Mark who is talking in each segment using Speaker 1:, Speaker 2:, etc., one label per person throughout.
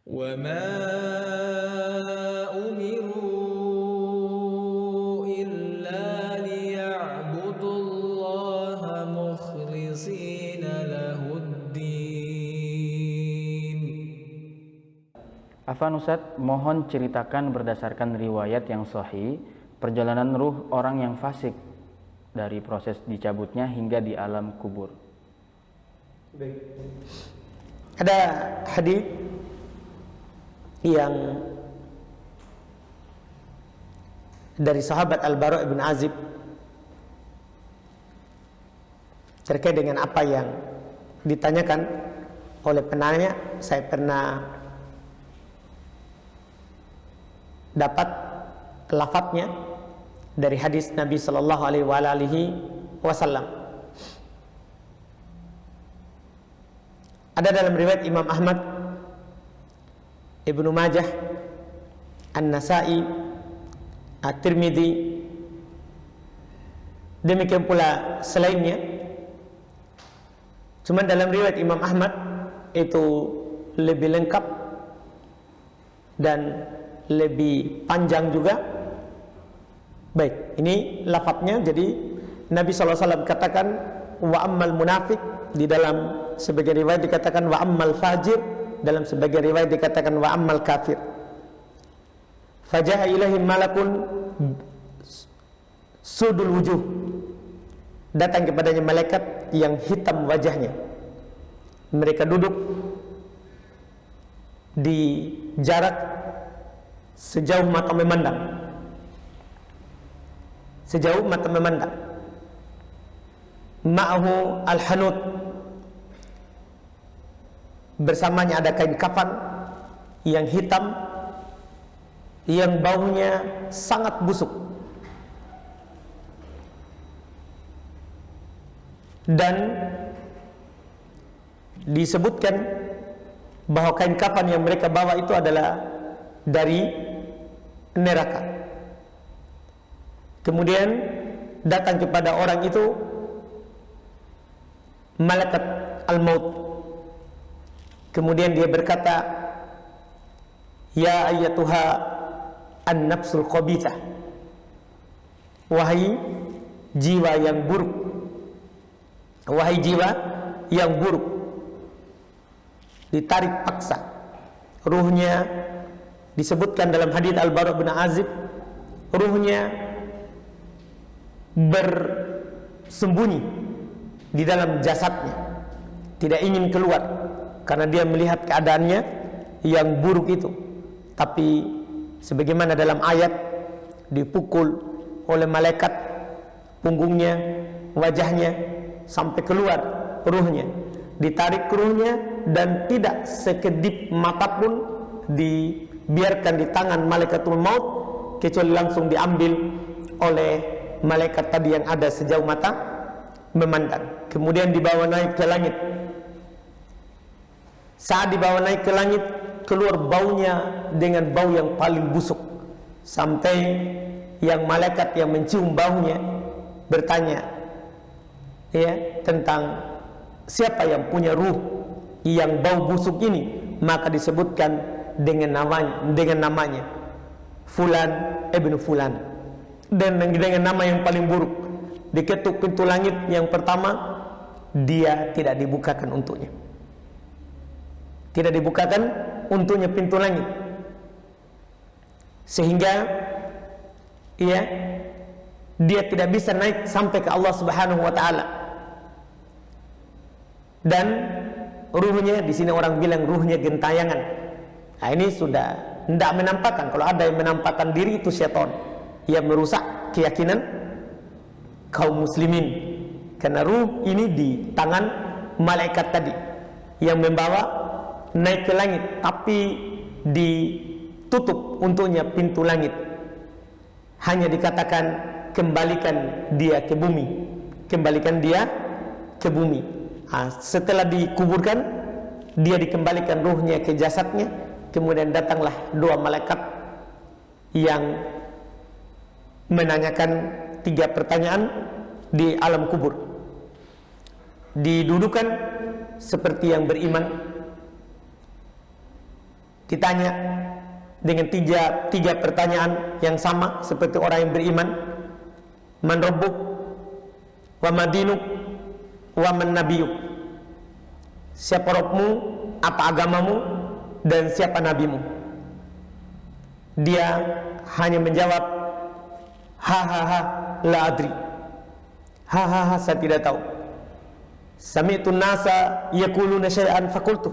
Speaker 1: وما أمروا إلا ليعبدوا الله مخلصين له الدين.
Speaker 2: Afwan Ustadz, mohon ceritakan berdasarkan riwayat yang sahih perjalanan ruh orang yang fasik dari proses dicabutnya hingga di alam kubur.
Speaker 3: Baik. Ada hadis yang dari sahabat Al-Bara' bin Azib terkait dengan apa yang ditanyakan oleh penanya. Saya pernah dapat lafadznya dari hadis Nabi sallallahu alaihi wasallam. Ada dalam riwayat Imam Ahmad, Ibnu Majah, An-Nasa'i, At-Tirmidzi, demikian pula selainnya. Cuma dalam riwayat Imam Ahmad itu lebih lengkap dan lebih panjang juga. Baik, ini lafadznya. Jadi Nabi SAW katakan wa ammal munafiq, di dalam sebagian riwayat dikatakan wa ammal fajir, dalam sebagian riwayat dikatakan wa ammal kafir. Faja'a ilaihim malakun sudul wujuh, datang kepadanya malaikat yang hitam wajahnya. Mereka duduk di jarak sejauh mata memandang, sejauh mata memandang. Ma'ahu al-hanut, bersamanya ada kain kafan yang hitam yang baunya sangat busuk, dan disebutkan bahwa kain kafan yang mereka bawa itu adalah dari neraka. Kemudian datang kepada orang itu malaikat al-maut. Kemudian dia berkata, ya ayyatuha an-nafsul khabithah, wahai jiwa yang buruk, wahai jiwa yang buruk. Ditarik paksa ruhnya. Disebutkan dalam hadits Al-Bara' bin Azib, ruhnya bersembunyi di dalam jasadnya, tidak ingin keluar karena dia melihat keadaannya yang buruk itu. Tapi sebagaimana dalam ayat, dipukul oleh malaikat punggungnya, wajahnya, sampai keluar ruhnya, ditarik ruhnya, dan tidak sekedip mata pun dibiarkan di tangan malaikatul maut, kecuali langsung diambil oleh malaikat tadi yang ada sejauh mata memandang. Kemudian dibawa naik ke langit. Saat dibawa naik ke langit, keluar baunya dengan bau yang paling busuk, sampai yang malaikat yang mencium baunya bertanya, ya, tentang siapa yang punya ruh yang bau busuk ini. Maka disebutkan dengan namanya Fulan ibn Fulan, dan dengan nama yang paling buruk. Diketuk pintu langit yang pertama, dia tidak dibukakan untuknya. Tidak dibukakan untuknya pintu langit, sehingga ya, dia tidak bisa naik sampai ke Allah Subhanahu wa taala. Dan ruhnya, di sini orang bilang ruhnya gentayangan. Nah, ini sudah tidak menampakkan. Kalau ada yang menampakkan diri, itu syaitan yang merusak keyakinan kaum muslimin. Karena ruh ini di tangan malaikat tadi yang membawa naik ke langit, tapi ditutup untuknya pintu langit. Hanya dikatakan kembalikan dia ke bumi, kembalikan dia ke bumi. Setelah dikuburkan, dia dikembalikan ruhnya ke jasadnya. Kemudian datanglah dua malaikat yang menanyakan 3 pertanyaan di alam kubur. Didudukan seperti yang beriman, ditanya dengan tiga pertanyaan yang sama seperti orang yang beriman. Man rabbuk, wa madinuk, wa man nabiyuk. Siapa Rabbmu, apa agamamu, dan siapa nabimu? Dia hanya menjawab, ha la adri. Ha saya tidak tahu. Sami'tu nasa yaquluna syai'an faqultu.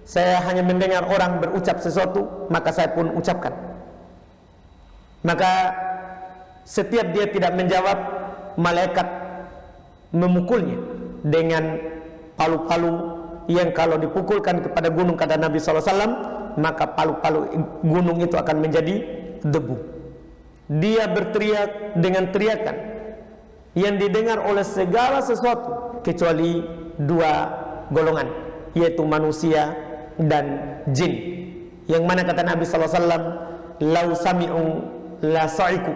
Speaker 3: Saya hanya mendengar orang berucap sesuatu, maka saya pun ucapkan. Maka setiap dia tidak menjawab, malaikat memukulnya dengan palu-palu yang kalau dipukulkan kepada gunung, kata Nabi SAW, maka palu-palu gunung itu akan menjadi debu. Dia berteriak dengan teriakan yang didengar oleh segala sesuatu kecuali dua golongan, yaitu manusia dan jin. Yang mana kata Nabi SAW, lau sami'u la sa'iku.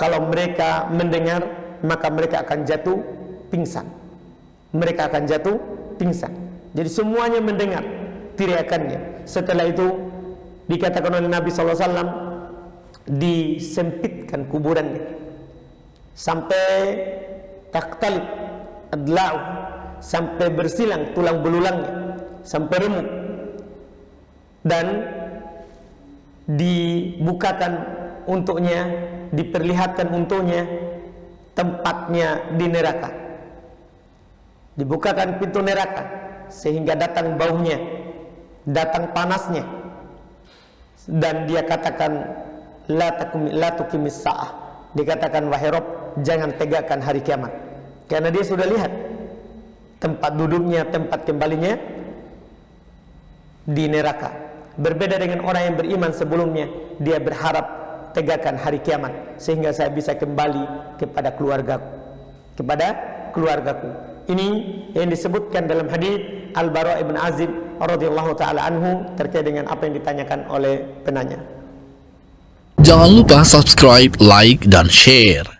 Speaker 3: Kalau mereka mendengar, maka mereka akan jatuh pingsan. Mereka akan jatuh pingsan. Jadi semuanya mendengar teriakannya. Setelah itu dikatakan oleh Nabi SAW, disempitkan kuburannya sampai taktalib adla'u, sampai bersilang tulang belulangnya, sampai remuk, dan dibukakan untuknya, diperlihatkan untuknya tempatnya di neraka. Dibukakan pintu neraka sehingga datang baunya, datang panasnya, dan dia katakan la tuqimis sa'ah. Dikatakan, wahai Rabb, jangan tegakkan hari kiamat. Karena dia sudah lihat tempat duduknya, tempat kembalinya di neraka. Berbeda dengan orang yang beriman sebelumnya, dia berharap tegakkan hari kiamat sehingga saya bisa kembali kepada keluargaku. Ini yang disebutkan dalam hadis Al-Bara' ibn Azib radhiyallahu taala anhu terkait dengan apa yang ditanyakan oleh penanya.
Speaker 4: Jangan lupa subscribe, like, dan share.